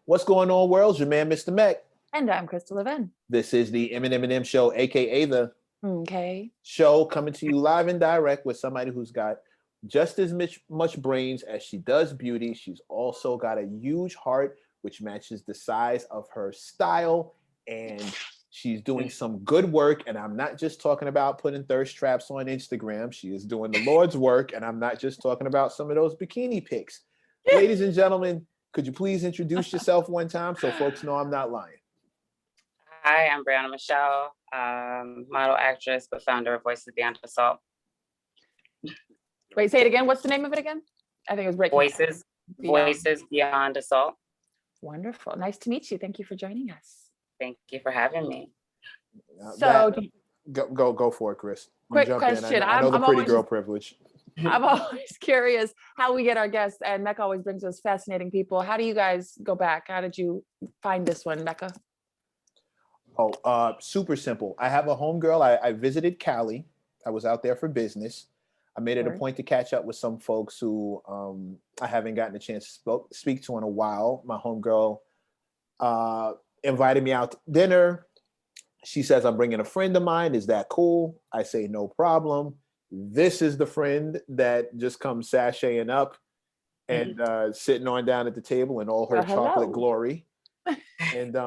What's going on, world? Your man, Mr. Mac. And I'm Crystal Levin. This is the M+M+M show, aka the show, coming to you live and direct with somebody who's got just as much brains as she does beauty. She's also got a huge heart, which matches the size of her style, and she's doing some good work. And I'm not just talking about putting thirst traps on Instagram. She is doing the Lord's work, and I'm not just talking about some of those bikini pics. Ladies and gentlemen, could you please introduce yourself one time so folks know I'm not lying? Hi, I'm Brianna Michelle, model, actress, but founder of Voices Beyond Assault. Wait, say it again. What's the name of it again? I think it was breaking. Voices Beyond Assault. Wonderful. Nice to meet you. Thank you for joining us. Thank you for having me. Go for it, Chris. Quick question. I know the pretty girl privilege. I'm always curious how we get our guests, and Mecca always brings us fascinating people. How do you guys go back? How did you find this one, Mecca? Super simple. I have a homegirl. I visited Cali. I was out there for business. I made it a point to catch up with some folks who I haven't gotten a chance to speak to in a while. My homegirl invited me out to dinner. She says, I'm bringing a friend of mine. Is that cool? I say, no problem. This is the friend that just comes sashaying up and sitting on down at the table in all her chocolate glory. And a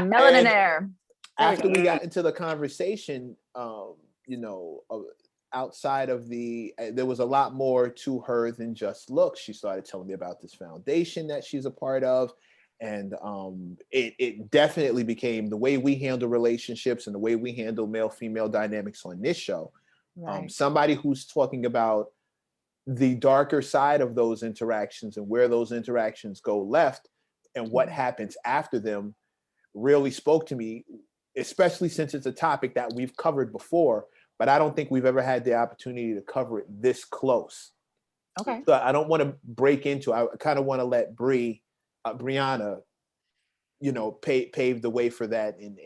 millionaire. After we got into the conversation, outside of there was a lot more to her than just looks. She started telling me about this foundation that she's a part of. And it definitely became the way we handle relationships and the way we handle male-female dynamics on this show. Right. Somebody who's talking about the darker side of those interactions and where those interactions go left and what happens after them really spoke to me, especially since it's a topic that we've covered before, but I don't think we've ever had the opportunity to cover it this close. Okay. So I don't want to break into, I kind of want to let Brianna, pave the way for that and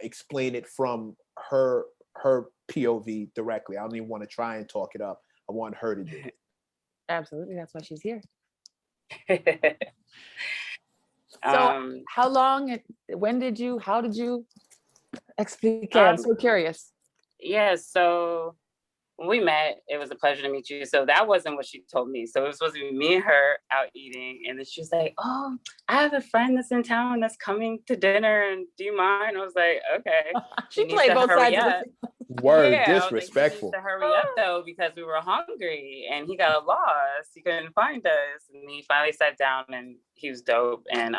explain it from her POV directly. I don't even want to try and talk it up. I want her to do it. Absolutely, that's why she's here. So, how long? How did you explain? I'm so curious. Yeah, so when we met, it was a pleasure to meet you. So that wasn't what she told me. So it was supposed to be me and her out eating. And then she was like, oh, I have a friend that's in town that's coming to dinner. And do you mind? I was like, okay. She played both sides of the word. Disrespectful. Like, he needs to hurry up though, because we were hungry and he got lost. He couldn't find us. And he finally sat down and he was dope. And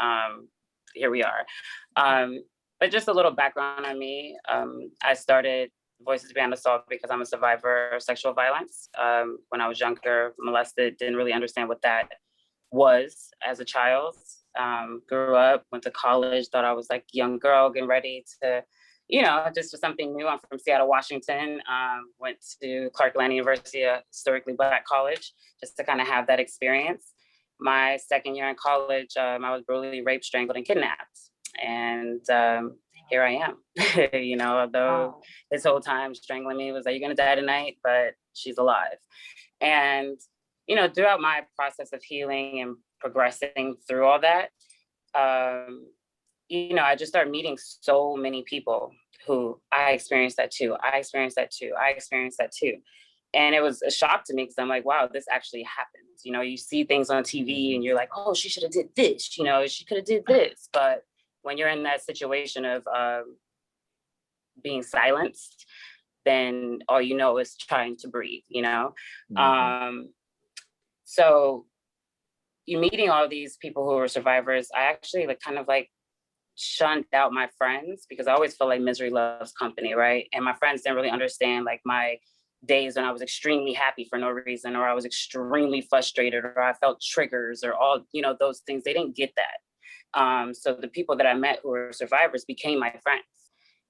here we are. But just a little background on me. I started Voices Beyond Assault because I'm a survivor of sexual violence. When I was younger, molested, didn't really understand what that was as a child. Grew up, went to college, thought I was like a young girl getting ready to, just for something new. I'm from Seattle, Washington. Went to Clark Atlanta University, a historically Black college, just to kind of have that experience. My second year in college, I was brutally raped, strangled, and kidnapped. And here I am, although this whole time strangling me was like, you're going to die tonight, but she's alive. And, throughout my process of healing and progressing through all that, I just started meeting so many people who I experienced that too. And it was a shock to me because I'm like, wow, this actually happens. You see things on TV and you're like, oh, she should have did this, she could have did this. But when you're in that situation of being silenced, then all you know is trying to breathe, So you meeting all these people who are survivors, I actually shunned out my friends because I always feel like misery loves company, right? And my friends didn't really understand my days when I was extremely happy for no reason, or I was extremely frustrated, or I felt triggers, or all, those things. They didn't get that. So the people that I met who were survivors became my friends.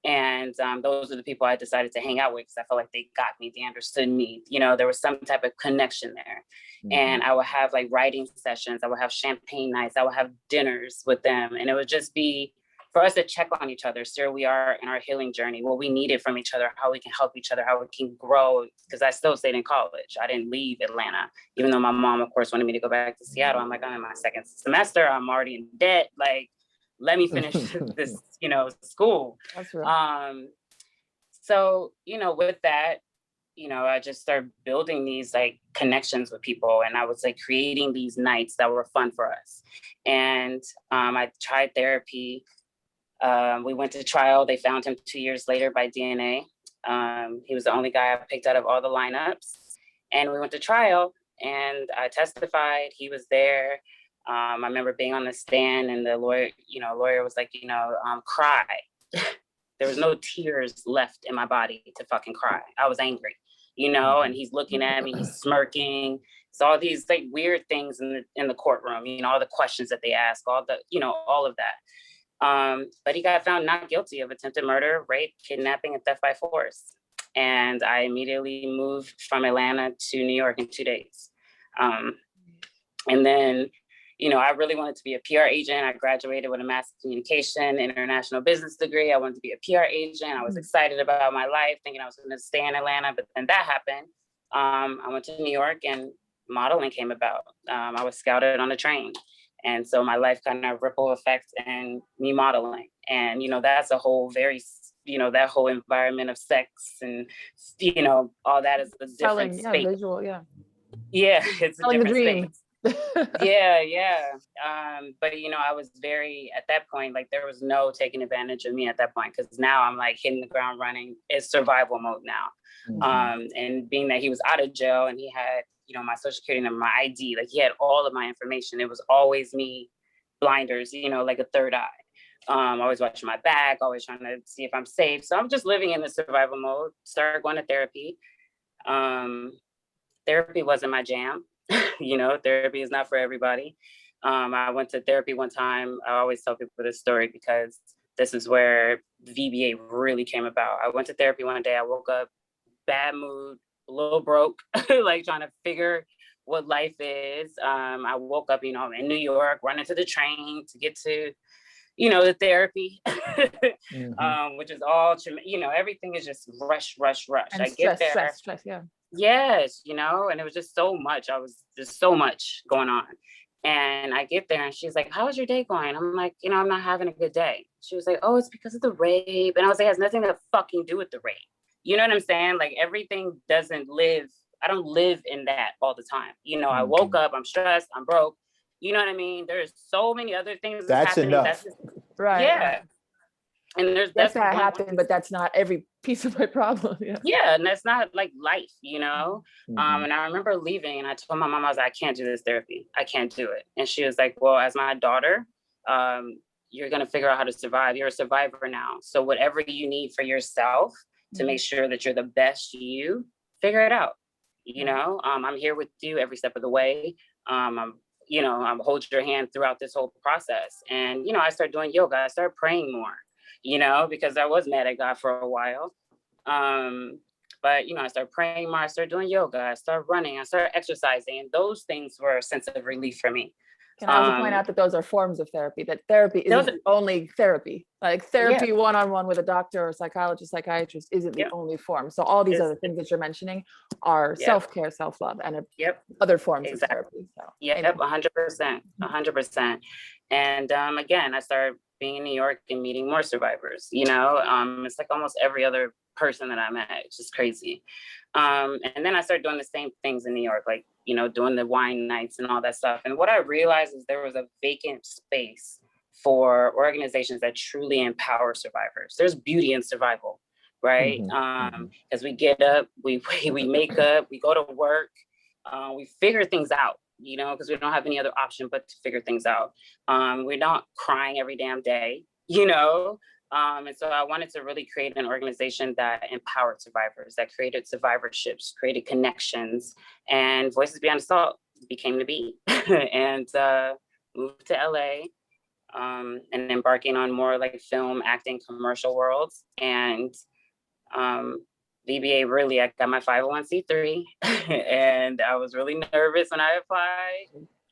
And those are the people I decided to hang out with because I felt like they got me, they understood me. There was some type of connection there. Mm-hmm. And I would have writing sessions, I would have champagne nights, I would have dinners with them. And it would just be for us to check on each other, so we are in our healing journey, what we needed from each other, how we can help each other, how we can grow. Because I still stayed in college. I didn't leave Atlanta, even though my mom, of course, wanted me to go back to Seattle. I'm like, I'm in my second semester. I'm already in debt. Like, let me finish this, school. That's right. So, with that, I just started building these like connections with people, and I was like creating these nights that were fun for us. And I tried therapy. We went to trial. They found him 2 years later by DNA. He was the only guy I picked out of all the lineups. And we went to trial, and I testified. He was there. I remember being on the stand, and the lawyer was like, cry. There was no tears left in my body to fucking cry. I was angry, and he's looking at me, he's smirking. It's all these like weird things in the courtroom, all the questions that they ask, all of that. But he got found not guilty of attempted murder, rape, kidnapping, and theft by force. And I immediately moved from Atlanta to New York in 2 days. And then, I really wanted to be a PR agent. I graduated with a master's in communication, international business degree. I wanted to be a PR agent. I was excited about my life, thinking I was going to stay in Atlanta, but then that happened. I went to New York, and modeling came about. I was scouted on a train. And so my life kind of ripple effect and me modeling. And, that's a whole that whole environment of sex and, all that is a different space. Visual, yeah. Yeah, it's Telling a different space. Yeah. But I was at that point, like there was no taking advantage of me at that point, because now I'm like hitting the ground running. It's survival mode now. And being that he was out of jail and he had, my social security number, my ID, like he had all of my information. It was always me, blinders, like a third eye. Always watching my back, always trying to see if I'm safe. So I'm just living in the survival mode. Started going to therapy. Therapy wasn't my jam. Therapy is not for everybody. I went to therapy one time. I always tell people this story because this is where VBA really came about. I went to therapy one day. I woke up, bad mood, a little broke, like trying to figure what life is. I woke up, in New York, running to the train to get to, the therapy, which is all, everything is just rush. And I get there. Stress, yeah. Yes, and it was just so much. There's so much going on. And I get there and she's like, how was your day going? I'm like, I'm not having a good day. She was like, oh, it's because of the rape. And I was like, it has nothing to fucking do with the rape. You know what I'm saying? Like everything I don't live in that all the time. I woke up, I'm stressed, I'm broke. You know what I mean? There's so many other things that's happening. Enough. That's just, right. Yeah. And that's that happened, but that's not every piece of my problem. Yeah, and that's not like life, And I remember leaving, and I told my mom, I was like, I can't do this therapy. I can't do it. And she was like, well, as my daughter, you're gonna figure out how to survive. You're a survivor now. So whatever you need for yourself to make sure that you're the best you, figure it out. I'm here with you every step of the way. I'm hold your hand throughout this whole process. And I started doing yoga. I started praying more. Because I was mad at God for a while. But, I started praying more, I started doing yoga, I started running, I started exercising, and those things were a sense of relief for me. Can I also point out that those are forms of therapy, that therapy isn't only therapy. Like therapy one-on-one with a doctor or psychologist, psychiatrist isn't the only form. So all these other things that you're mentioning are self-care, self-love, and other forms of therapy. So, 100%. And again, I started being in New York and meeting more survivors, it's like almost every other person that I met. It's just crazy. And then I started doing the same things in New York, like, doing the wine nights and all that stuff. And what I realized is there was a vacant space for organizations that truly empower survivors. There's beauty in survival, right? As we get up, we make up, we go to work, we figure things out. Because we don't have any other option but to figure things out. We're not crying every damn day, and so I wanted to really create an organization that empowered survivors, that created survivorships, created connections, and Voices Beyond Assault became the beat. And moved to LA, and embarking on more like film, acting, commercial worlds. And VBA, I got my 501c3 and I was really nervous when I applied.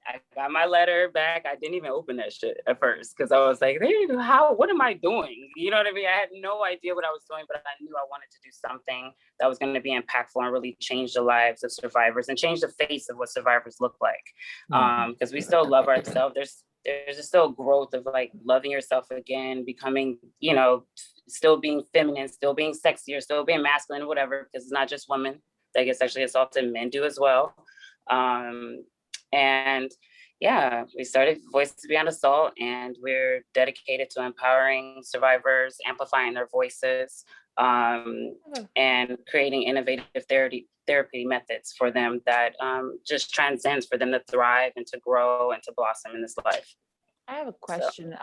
I got my letter back. I didn't even open that shit at first because I was like, what am I doing? You know what I mean? I had no idea what I was doing, but I knew I wanted to do something that was going to be impactful and really change the lives of survivors and change the face of what survivors look like. Because we still love ourselves. There's still growth of like loving yourself again, becoming, still being feminine, still being sexier, still being masculine, whatever, because it's not just women that get sexually assaulted, men do as well. And yeah, we started Voices Beyond Assault, and we're dedicated to empowering survivors, amplifying their voices, and creating innovative therapy methods for them that just transcends for them to thrive and to grow and to blossom in this life. I have a question.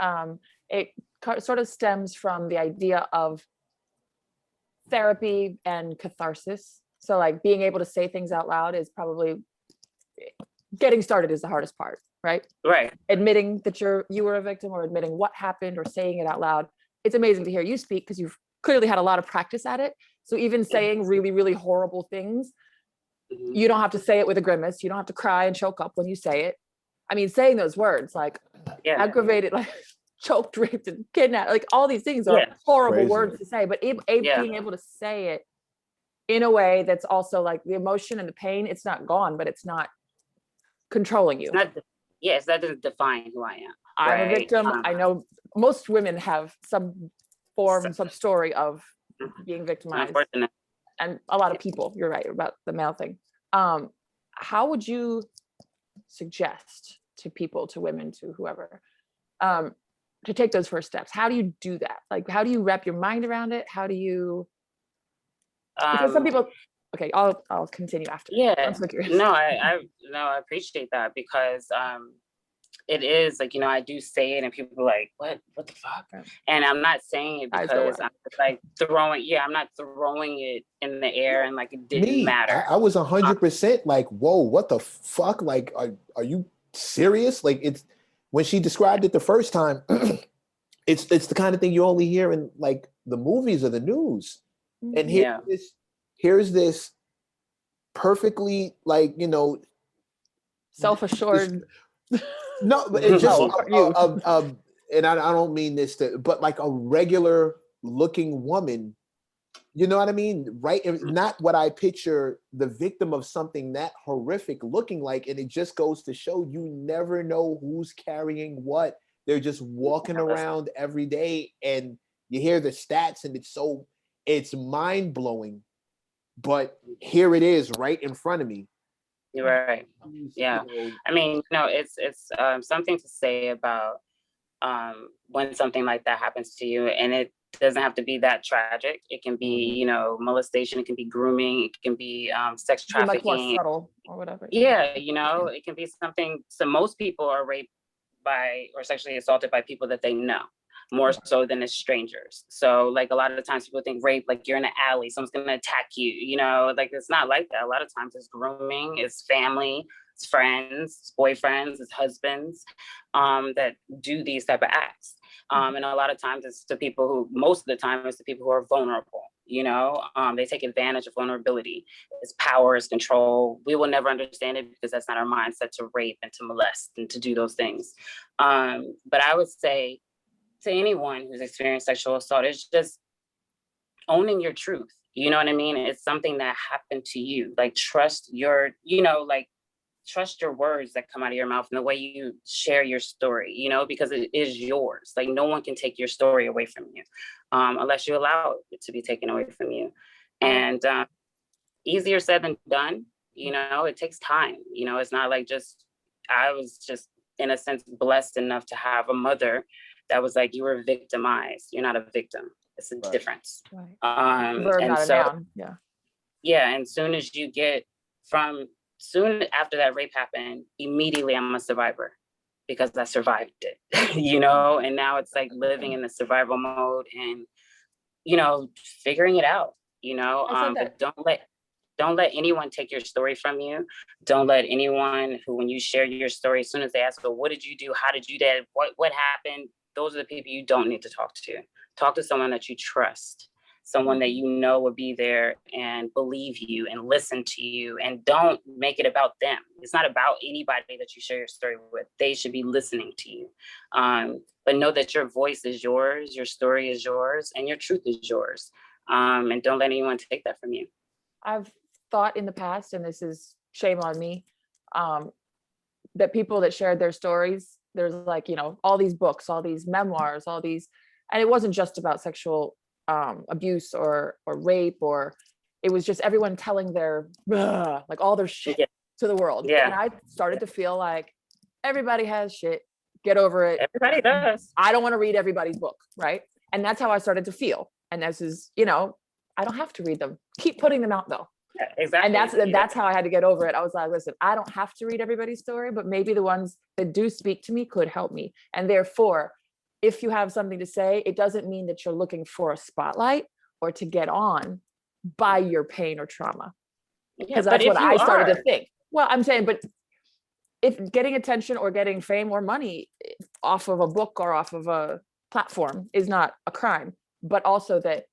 It sort of stems from the idea of therapy and catharsis. So like being able to say things out loud is probably, getting started is the hardest part, right? Right. Admitting that you were a victim, or admitting what happened, or saying it out loud. It's amazing to hear you speak because you've clearly had a lot of practice at it. So even saying really, really horrible things, you don't have to say it with a grimace. You don't have to cry and choke up when you say it. I mean, saying those words like aggravated, like choked, raped, and kidnapped, like all these things are horrible words to say, but being able to say it in a way that's also like the emotion and the pain, it's not gone, but it's not controlling you. That doesn't define who I am. I'm a victim. I know most women have some form, some story of being victimized. And a lot of people, you're right about the male thing. How would you suggest to people, to women, to whoever, to take those first steps? How do you do that? Like, how do you wrap your mind around it? How do you, because some people, okay, I'll continue after. Yeah, I appreciate that because it is like, I do say it and people are like, what the fuck? And I'm not saying it because I'm like I'm not throwing it in the air and like it didn't matter. I was 100% like, whoa, what the fuck? Like, are you serious? Like, it's when she described it the first time, it's the kind of thing you only hear in like the movies or the news. And here's this perfectly like, self-assured. No, but it's just and I don't mean this but like a regular looking woman, you know what I mean? Right? Not what I picture the victim of something that horrific looking like. And it just goes to show you never know who's carrying what. They're just walking around every day and you hear the stats and it's mind blowing. But here it is right in front of me. You're right. Yeah. I mean, it's something to say about when something like that happens to you, and it doesn't have to be that tragic. It can be, molestation. It can be grooming. It can be sex trafficking. Much more subtle or whatever. Yeah, it can be something. So most people are raped by or sexually assaulted by people that they know, more so than as strangers. So like a lot of the times people think rape, like you're in an alley, someone's gonna attack you, like it's not like that. A lot of times it's grooming, it's family, it's friends, it's boyfriends, it's husbands that do these type of acts. And a lot of times it's to people who, most of the time it's to people who are vulnerable, they take advantage of vulnerability. It's power, it's control. We will never understand it because that's not our mindset to rape and to molest and to do those things. But I would say to anyone who's experienced sexual assault, it's just owning your truth. You know what I mean? It's something that happened to you. Like trust your words that come out of your mouth and the way you share your story, because it is yours. Like no one can take your story away from you unless you allow it to be taken away from you. And easier said than done, it takes time. It's not like I was just in a sense blessed enough to have a mother that was like, you were victimized. You're not a victim. It's a difference. Right. And so, and soon as you get soon after that rape happened, immediately I'm a survivor because I survived it, and now it's like living in the survival mode and, figuring it out, but don't let anyone take your story from you. Don't let anyone who, when you share your story, as soon as they ask, well, what did you do? How did you do that? What happened? Those are the people you don't need to talk to. Talk to someone that you trust, someone that you know will be there and believe you and listen to you, and don't make it about them. It's not about anybody that you share your story with. They should be listening to you. But know that your voice is yours, your story is yours, and your truth is yours. And don't let anyone take that from you. I've thought in the past, and this is shame on me, that people that shared their stories, there's like, you know, all these books, all these memoirs, all these, and it wasn't just about sexual abuse or rape, or it was just everyone telling their like all their shit to the world. And I started to feel like everybody has shit, get over it. Everybody does. I don't want to read everybody's book, right? And that's how I started to feel. And this is, you know, I don't have to read them. Keep putting them out though. Yeah, exactly. And that's how I had to get over it. I was like, listen, I don't have to read everybody's story, but maybe the ones that do speak to me could help me. And therefore, if you have something to say, it doesn't mean that you're looking for a spotlight or to get on by your pain or trauma. Because that's what I started to think. Well, I'm saying, but if getting attention or getting fame or money off of a book or off of a platform is not a crime, but also that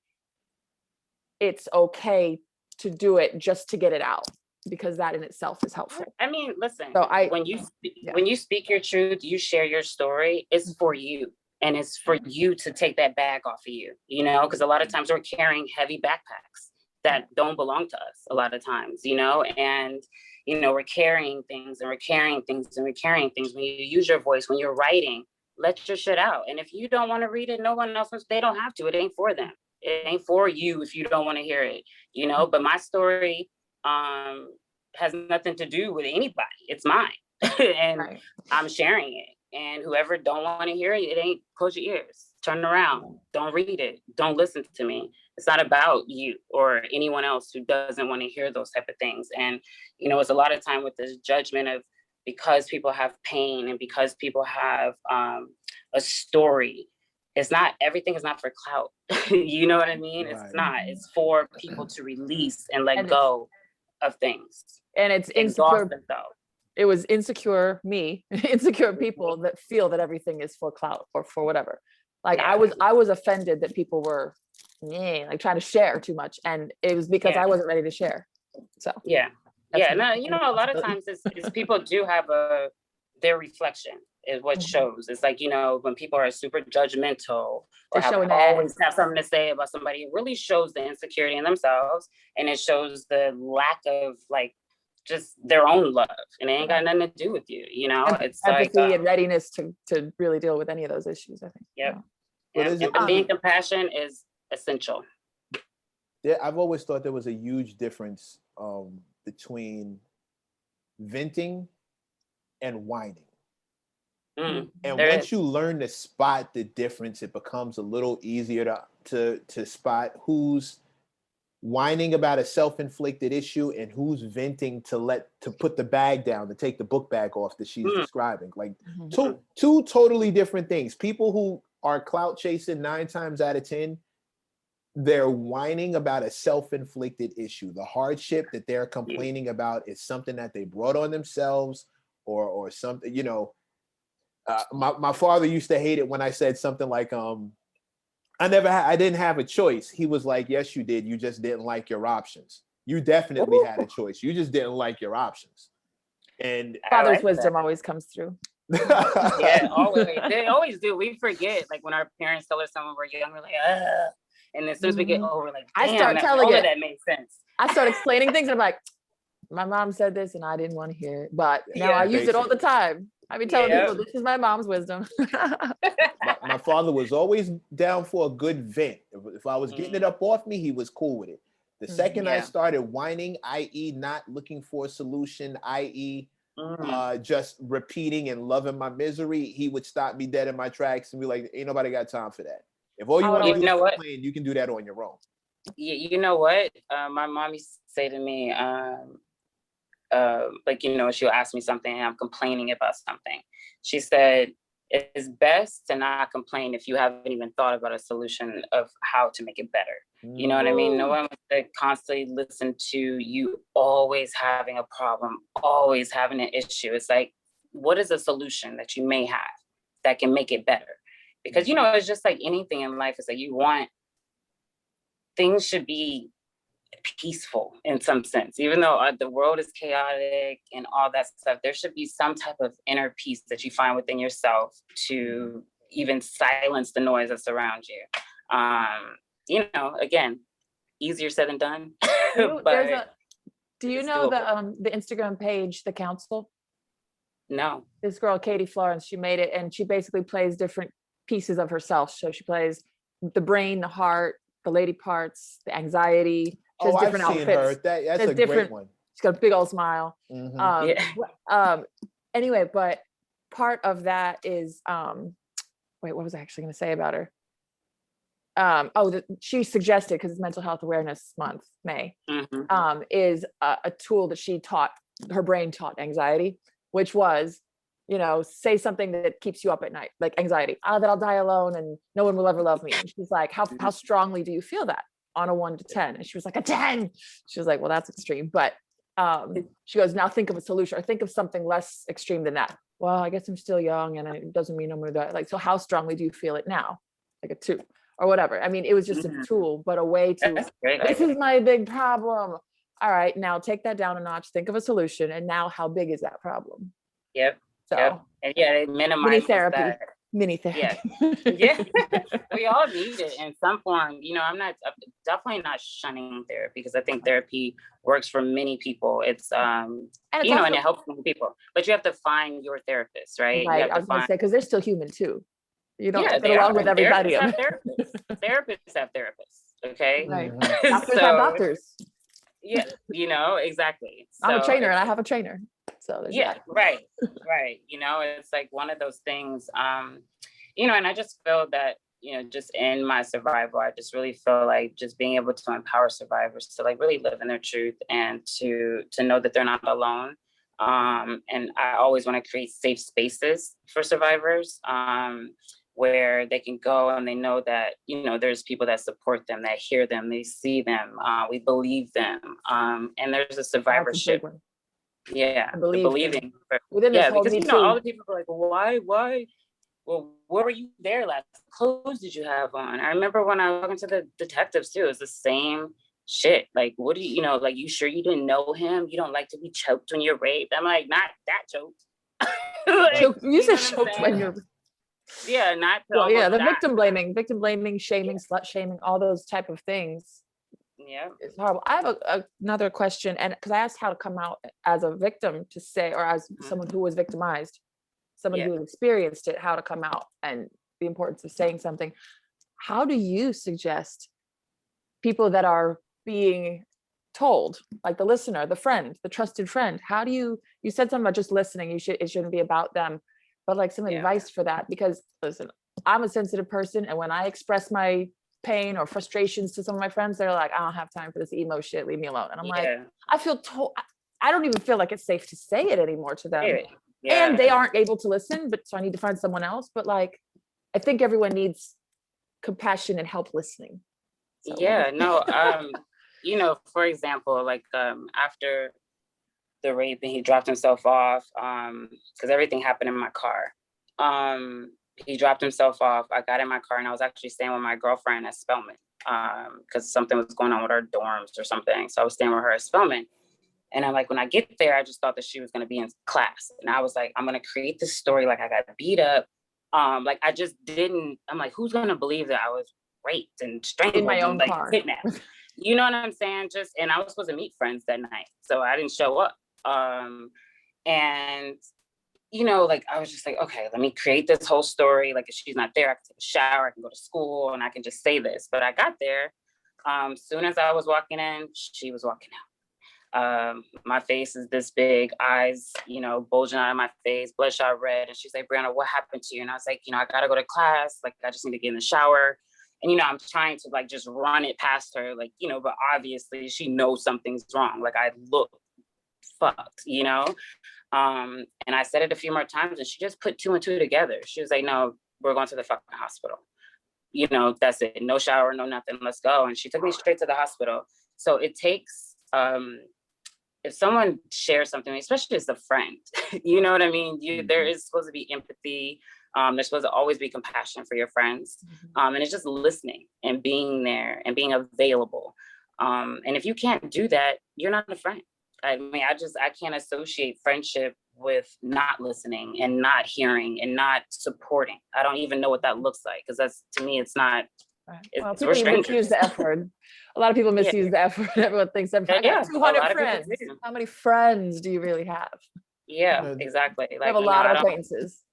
it's okay to do it just to get it out, because that in itself is helpful. I mean, listen, so when you speak your truth, you share your story, it's for you. And it's for you to take that bag off of you, you know, because a lot of times we're carrying heavy backpacks that don't belong to us a lot of times, you know, and, you know, we're carrying things and we're carrying things and we're carrying things. When you use your voice, when you're writing, let your shit out. And if you don't want to read it, no one else, they don't have to. It ain't for them. It ain't for you if you don't want to hear it, you know, but my story has nothing to do with anybody. It's mine. And I'm sharing it. And whoever don't want to hear it, it ain't, close your ears, turn around, don't read it, don't listen to me. It's not about you or anyone else who doesn't want to hear those type of things. And, you know, it's a lot of time with this judgment of, because people have pain and because people have a story, it's not, everything is not for clout. You know what I mean? Right. It's not, it's for people to release and let go of things. And it's insecure. It was insecure people that feel that everything is for clout or for whatever. Like I was offended that people were like trying to share too much, and it was because I wasn't ready to share. So no, you know, a lot of times it's people do have their reflection is what shows. It's like, you know, when people are super judgmental or always have something to say about somebody, it really shows the insecurity in themselves, and it shows the lack of like just their own love, and it ain't got nothing to do with you, you know. It's empathy like and readiness to really deal with any of those issues, I think. Empathy and compassion is essential. Yeah, I've always thought there was a huge difference between venting and whining. And once you learn to spot the difference, it becomes a little easier to spot who's whining about a self-inflicted issue and who's venting to put the bag down, to take the book bag off that she's describing. Like two totally different things. People who are clout chasing 9 times out of 10, they're whining about a self-inflicted issue. The hardship that they're complaining about is something that they brought on themselves or something, you know. My father used to hate it when I said something like, I didn't have a choice. He was like, yes, you did. You just didn't like your options. You definitely had a choice. You just didn't like your options. And father's wisdom always comes through. Yeah, always. They always do. We forget, like when our parents tell us something we're young, we're like, ugh. And as soon as we get older, we're like, damn, I start telling all of that makes sense. I start explaining things and I'm like, my mom said this and I didn't want to hear it, but now I use it all the time. I be telling people, this is my mom's wisdom. my father was always down for a good vent. If I was getting it up off me, he was cool with it. The second I started whining, i.e. not looking for a solution, i.e. Just repeating and loving my misery, he would stop me dead in my tracks and be like, ain't nobody got time for that. If all you want to do is complain, you can do that on your own. Yeah, you know what? My mom used to say to me, like, you know, she'll ask me something and I'm complaining about something. She said, it's best to not complain if you haven't even thought about a solution of how to make it better. You know what I mean? No one wants to constantly listen to you always having a problem, always having an issue. It's like, what is a solution that you may have that can make it better? Because, you know, it's just like anything in life. It's like you want things should be peaceful in some sense, even though the world is chaotic and all that stuff. There should be some type of inner peace that you find within yourself to even silence the noise that's around you. Again, easier said than done. Do you know the Instagram page, The Council? No. This girl, Katie Florence, she made it, and she basically plays different pieces of herself. So she plays the brain, the heart, the lady parts, the anxiety. She has different I've seen outfits. her. That's a great one. She's got a big old smile. Mm-hmm. Anyway, but part of that is, wait, what was I actually going to say about her? She suggested, because it's Mental Health Awareness Month, May, is a tool that she taught, her brain taught anxiety, which was, say something that keeps you up at night, like anxiety, that I'll die alone and no one will ever love me. And she's like, how strongly do you feel that on a 1 to 10? And she was like, a 10. She was like, well, that's extreme. But she goes, now think of a solution, or think of something less extreme than that. Well, I guess I'm still young and it doesn't mean I'm going to die. Like, so how strongly do you feel it now? Like a 2 or whatever. I mean, it was just a tool, but a way to, this is my big problem. All right, now take that down a notch, think of a solution. And now how big is that problem? Yep. So, yep. And it minimizes mini therapy. Yeah. We all need it in some form. I'm definitely not shunning therapy, because I think therapy works for many people. It's and it helps many people, but you have to find your therapist, right? Right. I was going to say, because they're still human too. You don't get they along with everybody. Therapists have therapists. Okay. Right. Doctors have doctors. Yeah. Exactly. I'm a trainer and I have a trainer. So right. It's like one of those things, and I just feel that, just in my survival, I just really feel like just being able to empower survivors to like really live in their truth and to know that they're not alone. And I always want to create safe spaces for survivors, where they can go and they know that, there's people that support them, that hear them, they see them, we believe them. And there's a survivorship. Yeah, believing within this whole because all the people are like, why? Well, where were you there last? What clothes did you have on? I remember when I was talking to the detectives too, it's the same shit. Like, what do you like, you sure you didn't know him? You don't like to be choked when you're raped? I'm like, not that choked. You said choked when you're not the victim blaming, shaming, slut shaming, all those type of things. Yeah, it's horrible. I have another question, and because I asked how to come out as a victim, to say, or as someone who was victimized, someone who experienced it, how to come out and the importance of saying something. How do you suggest people that are being told, like the listener, the friend, the trusted friend, how do you said something about just listening, it shouldn't be about them, but like some advice for that? Because listen, I'm a sensitive person, and when I express my pain or frustrations to some of my friends, they're like, I don't have time for this emo shit, leave me alone. And I'm like, I don't even feel like it's safe to say it anymore to them. And they aren't able to listen, but so I need to find someone else. But like, I think everyone needs compassion and help listening. So. For example, like after the rape and he dropped himself off, because everything happened in my car. He dropped himself off. I got in my car and I was actually staying with my girlfriend at Spelman, because something was going on with our dorms or something. So I was staying with her at Spelman. And I'm like, when I get there, I just thought that she was going to be in class. And I was like, I'm going to create this story like I got beat up. Like I just didn't, I'm like, who's going to believe that I was raped and strangled in my own and car. Kidnapped? You know what I'm saying? And I was supposed to meet friends that night. So I didn't show up. And like I was just like, okay, let me create this whole story. Like if she's not there, I can take a shower, I can go to school, and I can just say this. But I got there. Soon as I was walking in, she was walking out. My face is this big, eyes, bulging out of my face, bloodshot red. And she's like, Brianna, what happened to you? And I was like, I gotta go to class. Like I just need to get in the shower. And I'm trying to like just run it past her, like, but obviously she knows something's wrong. Like I look fucked, And I said it a few more times and she just put 2 and 2 together. She was like, no, we're going to the fucking hospital. That's it. No shower, no nothing. Let's go. And she took me straight to the hospital. So it takes if someone shares something, especially as a friend, you know what I mean? There is supposed to be empathy. There's supposed to always be compassion for your friends. And it's just listening and being there and being available. And if you can't do that, you're not a friend. I mean, I can't associate friendship with not listening and not hearing and not supporting. I don't even know what that looks like, because that's, to me, it's not. Well, people misuse the F word. A lot of people misuse the F word. Everyone thinks I've got 200 friends. How many friends do you really have? Yeah, exactly. I have a lot of acquaintances.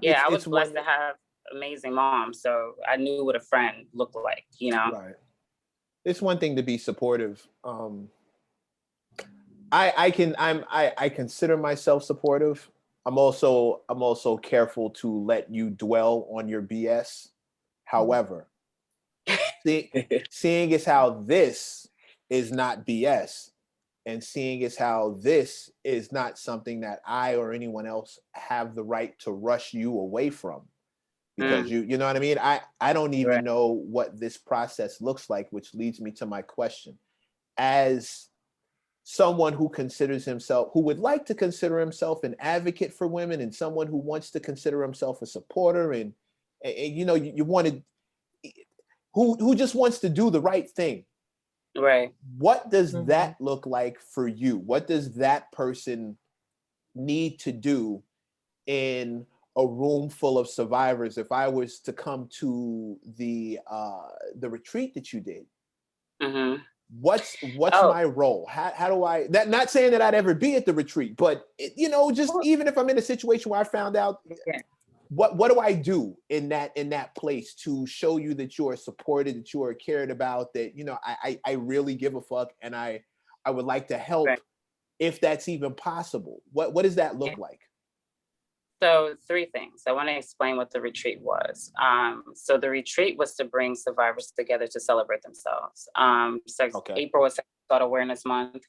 Yeah, I was blessed to have amazing mom, so I knew what a friend looked like, you know. Right. It's one thing to be supportive. I consider myself supportive. I'm also careful to let you dwell on your BS. However, seeing as how this is not BS, and seeing as how this is not something that I or anyone else have the right to rush you away from, because you know what I mean? I don't even know what this process looks like, which leads me to my question. As someone who would like to consider himself an advocate for women, and someone who wants to consider himself a supporter, and you know, you wanted, who just wants to do the right thing. Right. What does that look like for you? What does that person need to do in a room full of survivors? If I was to come to the retreat that you did, what's my role? How do I, that, not saying that I'd ever be at the retreat, but you know, just even if I'm in a situation where I found out, what do I do in that place to show you that you are supported, that you are cared about, that, you know, I really give a fuck, and I would like to help, if that's even possible. What does that look like? So 3 things. I want to explain what the retreat was. So the retreat was to bring survivors together to celebrate themselves. April was Sexual Awareness Month.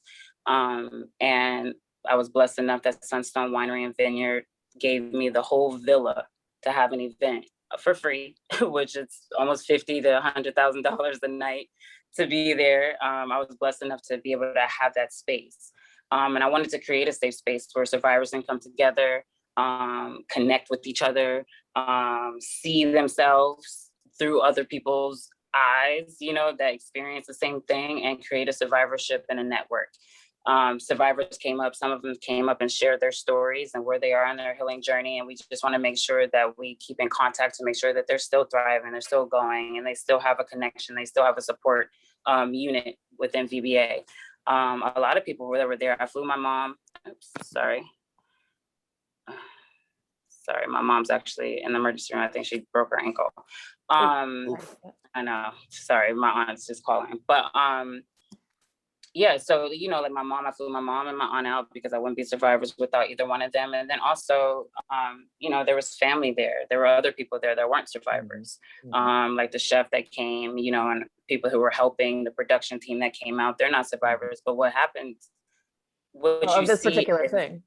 And I was blessed enough that Sunstone Winery and Vineyard gave me the whole villa to have an event for free, which is almost $50,000 to $100,000 a night to be there. I was blessed enough to be able to have that space. And I wanted to create a safe space where survivors can come together, connect with each other, see themselves through other people's eyes, you know, that experience the same thing, and create a survivorship and a network. Survivors came up, some of them came up and shared their stories and where they are on their healing journey. And we just want to make sure that we keep in contact to make sure that they're still thriving, they're still going, and they still have a connection, they still have a support unit within VBA. A lot of people were there. I flew my mom. Sorry, my mom's actually in the emergency room. I think she broke her ankle. I know, sorry, my aunt's just calling. But yeah, so, you know, like my mom, I flew my mom and my aunt out because I wouldn't be survivors without either one of them. And then also, you know, there was family there. There were other people there that weren't survivors, like the chef that came, you know, and people who were helping, the production team that came out. They're not survivors, but what happened? Of this particular thing.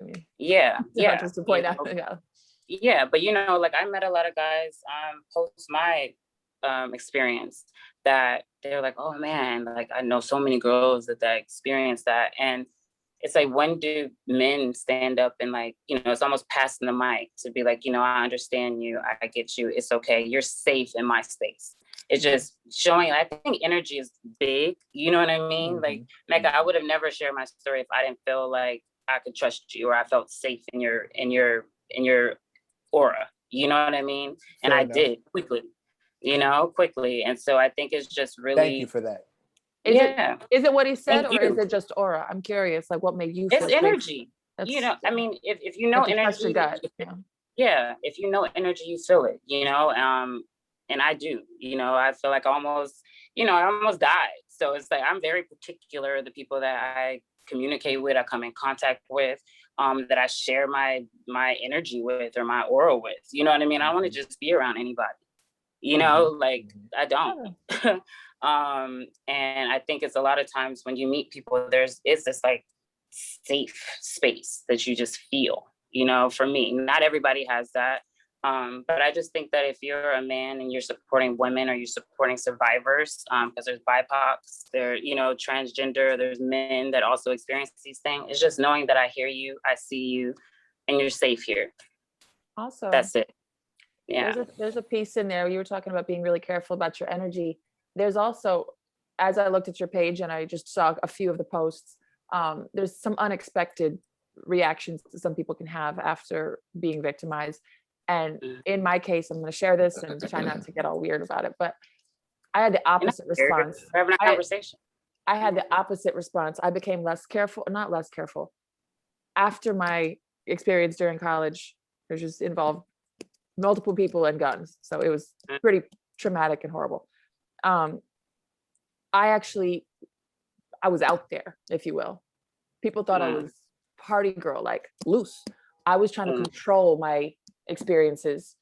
I mean, just to point out, yeah, but you know, like I met a lot of guys post my experience that they're like, oh man, like I know so many girls that experienced that. And it's like, when do men stand up and, like, you know, it's almost passing the mic to be like, you know, I understand you, I get you, it's okay, you're safe in my space. It's just showing, I think energy is big, you know what I mean? Like Mecca, I would have never shared my story if I didn't feel like I could trust you, or I felt safe in your aura, you know what I mean? And I did quickly. And so I think it's just really. Thank you for that. Is it what he said, or is it just aura? I'm curious, like what made you feel it's energy. You know, I mean, if you know energy, your gut. If you know energy, you feel it, you know. And I do, you know, I feel like I almost died. So it's like I'm very particular, the people that I communicate with, I come in contact with, that I share my energy with, or my aura with, you know what I mean? I don't want to just be around anybody, you know, like I don't. And I think it's a lot of times when you meet people, it's this like safe space that you just feel, you know. For me, not everybody has that. But I just think that if you're a man and you're supporting women or you're supporting survivors, because there's BIPOCs, there, you know, transgender, there's men that also experience these things. It's just knowing that I hear you, I see you, and you're safe here. Also, that's it. Yeah. There's a piece in there. You were talking about being really careful about your energy. There's also, as I looked at your page and I just saw a few of the posts, there's some unexpected reactions that some people can have after being victimized. And in my case, I'm going to share this and try not to get all weird about it, but I had the opposite response. We're having a conversation. I had the opposite response. I became less careful, not less careful. After my experience during college, which just involved multiple people and guns. So it was pretty traumatic and horrible. I was out there, if you will. People thought I was party girl, like loose. I was trying to control my experiences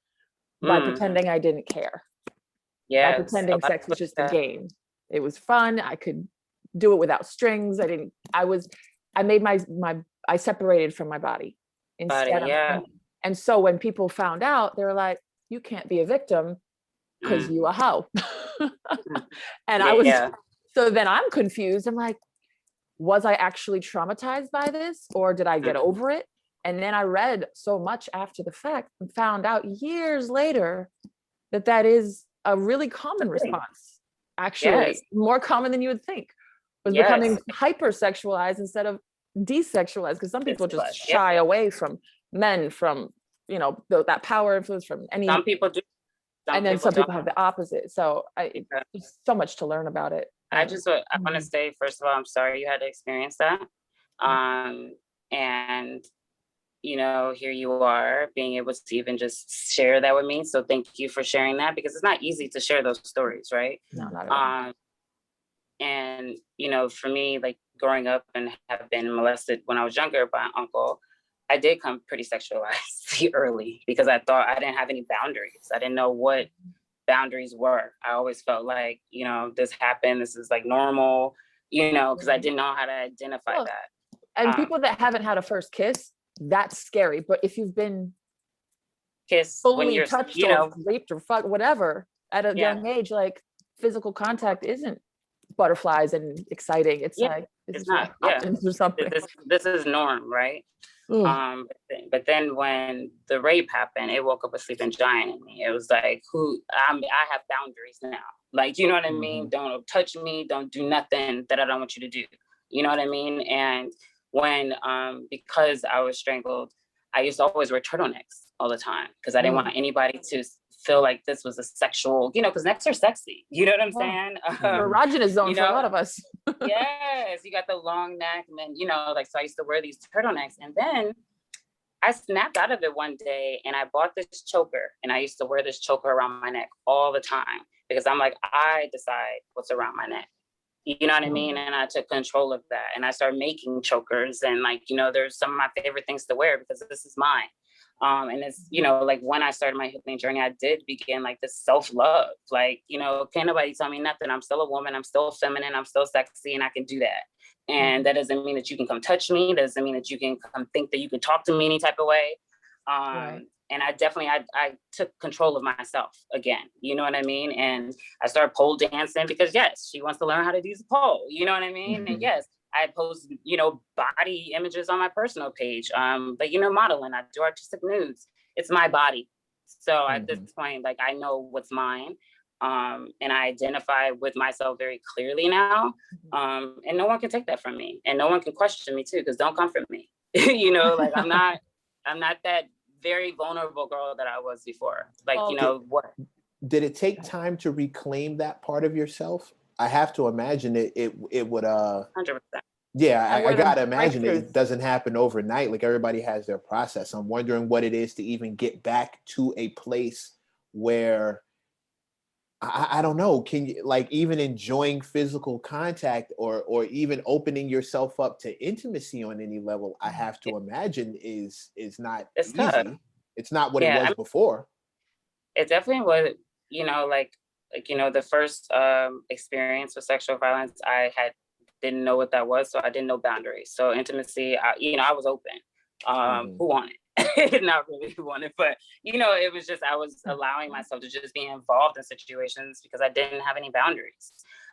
by pretending I didn't care. By pretending sex was just a game. It was fun. I could do it without strings. I separated from my body instead of, and so when people found out, they were like, you can't be a victim because you a hoe. And so then I'm confused. I'm like, was I actually traumatized by this or did I get over it? And then I read so much after the fact and found out years later that is a really common response. Actually, more common than you would think. Was becoming hypersexualized instead of desexualized, because some people just shy away from men, from, you know, that power influence from any. Some people do. And then some people have the opposite. So there's so much to learn about it. I want to say, first of all, I'm sorry you had to experience that. And, you know, here you are being able to even just share that with me. So thank you for sharing that, because it's not easy to share those stories, right? No, not at all. And, you know, for me, like growing up and have been molested when I was younger by an uncle, I did come pretty sexualized early because I thought I didn't have any boundaries. I didn't know what boundaries were. I always felt like, you know, this happened, this is like normal, you know, because I didn't know how to identify that. And people that haven't had a first kiss, that's scary. But if you've been fully touched, you know, or raped or fucked, whatever, at a young age, like physical contact isn't butterflies and exciting. It's like, it's not. Or something. This is norm, right? But then when the rape happened, it woke up a sleeping giant in me. It was like, I have boundaries now. Like, you know what I mean? Don't touch me. Don't do nothing that I don't want you to do. You know what I mean? And when, because I was strangled, I used to always wear turtlenecks all the time because I didn't want anybody to feel like this was a sexual, you know, because necks are sexy. You know what I'm saying? Erogenous zone for a lot of us. Yes, you got the long neck, and then, you know, like, so I used to wear these turtlenecks, and then I snapped out of it one day and I bought this choker, and I used to wear this choker around my neck all the time because I'm like, I decide what's around my neck. You know what I mean? And I took control of that, and I started making chokers, and like, you know, there's some of my favorite things to wear because this is mine. And it's, you know, like when I started my healing journey, I did begin like this self-love. Like, you know, can't nobody tell me nothing. I'm still a woman. I'm still feminine. I'm still sexy, and I can do that. And that doesn't mean that you can come touch me. That doesn't mean that you can come think that you can talk to me any type of way. And I definitely, I took control of myself again. You know what I mean? And I started pole dancing because yes, she wants to learn how to use a pole. You know what I mean? And yes, I post, you know, body images on my personal page. But, you know, modeling, I do artistic nudes. It's my body. So at this point, like, I know what's mine. And I identify with myself very clearly now. And no one can take that from me. And no one can question me too, because don't come for me. You know, like I'm not that very vulnerable girl that I was before. Like, you know, what? Did it take time to reclaim that part of yourself? I have to imagine it would 100%. Yeah, I gotta imagine it doesn't happen overnight. Like everybody has their process. I'm wondering what it is to even get back to a place where I don't know, can you, like, even enjoying physical contact or even opening yourself up to intimacy on any level, I have to imagine is not easy. Tough. It's not what it was before. It definitely was, you know, like, you know, the first experience with sexual violence, didn't know what that was. So I didn't know boundaries. So intimacy, you know, I was open. Who wanted? not really wanted, but it was just, I was allowing myself to just be involved in situations because I didn't have any boundaries.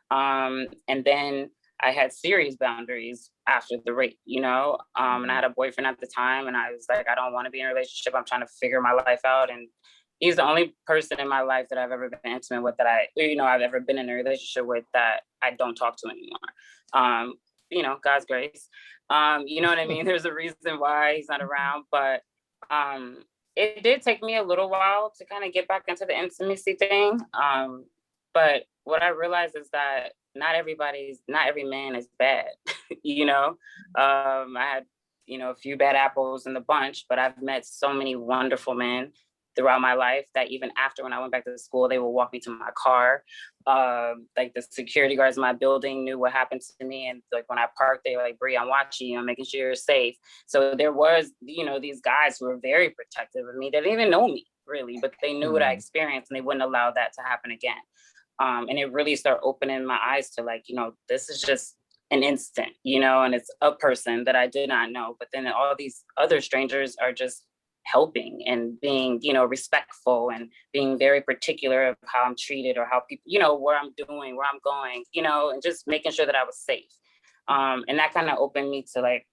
And then I had serious boundaries after the rape, and I had a boyfriend at the time, and I was like, I don't want to be in a relationship. I'm trying to figure my life out. And he's the only person in my life that I've ever been intimate with, that I've ever been in a relationship with, that I don't talk to anymore. God's grace. You know what I mean? There's a reason why he's not around, but it did take me a little while to kind of get back into the intimacy thing. But what I realized is that not every man is bad. I had, a few bad apples in the bunch, but I've met so many wonderful men throughout my life that even after, when I went back to school, they would walk me to my car. Like the security guards in my building knew what happened to me. And like when I parked, they were like, Bree, I'm watching you, I'm making sure you're safe. So there was, these guys who were very protective of me. They didn't even know me really, but they knew what I experienced, and they wouldn't allow that to happen again. And it really started opening my eyes to like, this is just an instant, and it's a person that I did not know. But then all these other strangers are just helping and being, respectful, and being very particular of how I'm treated, or how people, where I'm doing, where I'm going, and just making sure that I was safe. And that kind of opened me to like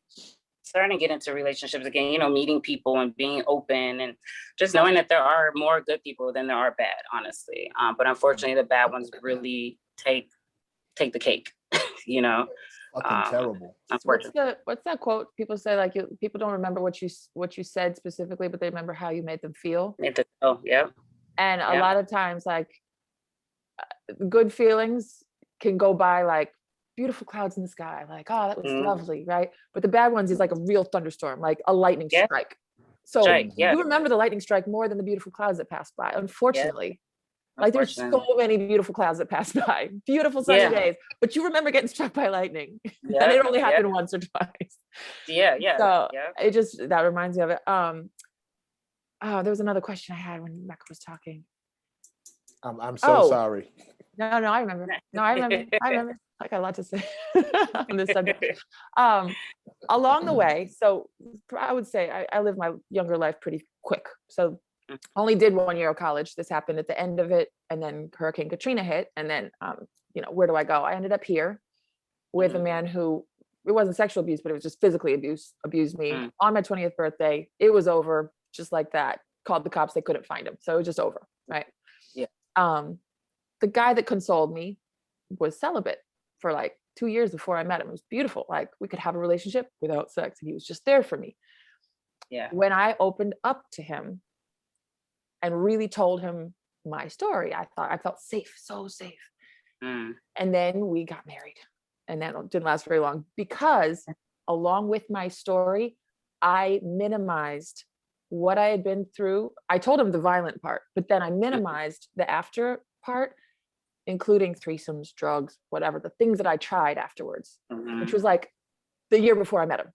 starting to get into relationships again, meeting people and being open, and just knowing that there are more good people than there are bad, honestly. But unfortunately, the bad ones really take the cake, Fucking terrible. What's that quote? People say like people don't remember what you said specifically, but they remember how you made them feel. Yeah. And a lot of times, like good feelings can go by like beautiful clouds in the sky, like, oh, that was lovely, right? But the bad ones is like a real thunderstorm, like a lightning strike. So you remember the lightning strike more than the beautiful clouds that passed by, unfortunately. Like there's so many beautiful clouds that pass by, beautiful sunny days, but you remember getting struck by lightning. And it only happened once or twice. So it that reminds me of it. There was another question I had when Mecca was talking. I'm so sorry. No, I remember. I remember. I got a lot to say on this subject. Along the way, so I would say I lived my younger life pretty quick. So only did 1 year of college. This happened at the end of it, and then Hurricane Katrina hit, and then where do I go? I ended up here with a man who, it wasn't sexual abuse, but it was just physically abused me on my 20th birthday. It was over just like that. Called the cops, they couldn't find him, so it was just over, right? The guy that consoled me was celibate for like 2 years before I met him. It was beautiful. Like we could have a relationship without sex, and he was just there for me. When I opened up to him and really told him my story, I felt safe, so safe. And then we got married, and that didn't last very long, because along with my story, I minimized what I had been through. I told him the violent part, but then I minimized the after part, including threesomes, drugs, whatever, the things that I tried afterwards, which was like the year before I met him.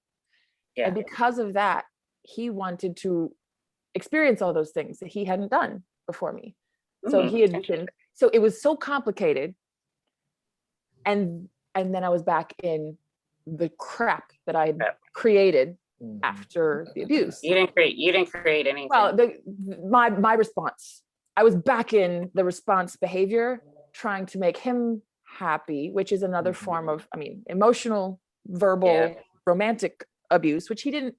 And because of that, he wanted to experience all those things that he hadn't done before me. So so it was so complicated. And then I was back in the crap that I had created after the abuse. You didn't create anything. Well, my response, I was back in the response behavior, trying to make him happy, which is another form of, emotional, verbal, romantic abuse, which he didn't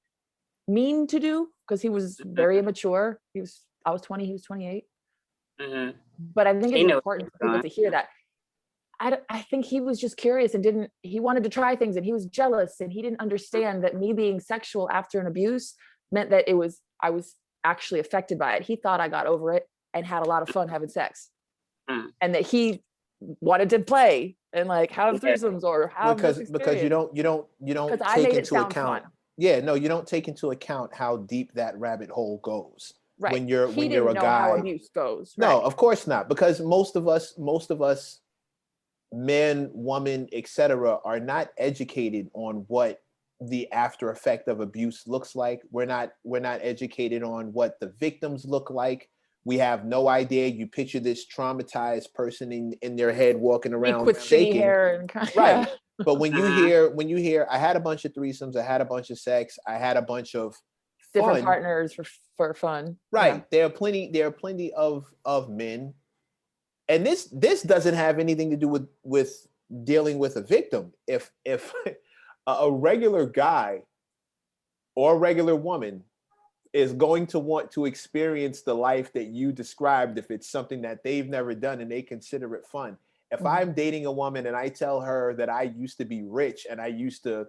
mean to do because he was very immature. I was 20, he was 28. But I think it's important for people to hear that. I think he was just curious and he wanted to try things, and he was jealous, and he didn't understand that me being sexual after an abuse meant that I was actually affected by it. He thought I got over it and had a lot of fun having sex, and that he wanted to play and like have threesomes or have because you don't take into account. You don't take into account how deep that rabbit hole goes. Right. When you're a guy, how abuse goes. No, right. Of course not, because most of us, men, women, etc., are not educated on what the after effect of abuse looks like. We're not educated on what the victims look like. We have no idea. You picture this traumatized person in their head walking around with shaking. Hair and right. But when you hear, I had a bunch of threesomes, I had a bunch of sex, I had a bunch of different partners for fun. Right. Yeah. There are plenty of men. And this doesn't have anything to do with dealing with a victim. If a regular guy or a regular woman is going to want to experience the life that you described, if it's something that they've never done and they consider it fun. If I'm dating a woman and I tell her that I used to be rich and I used to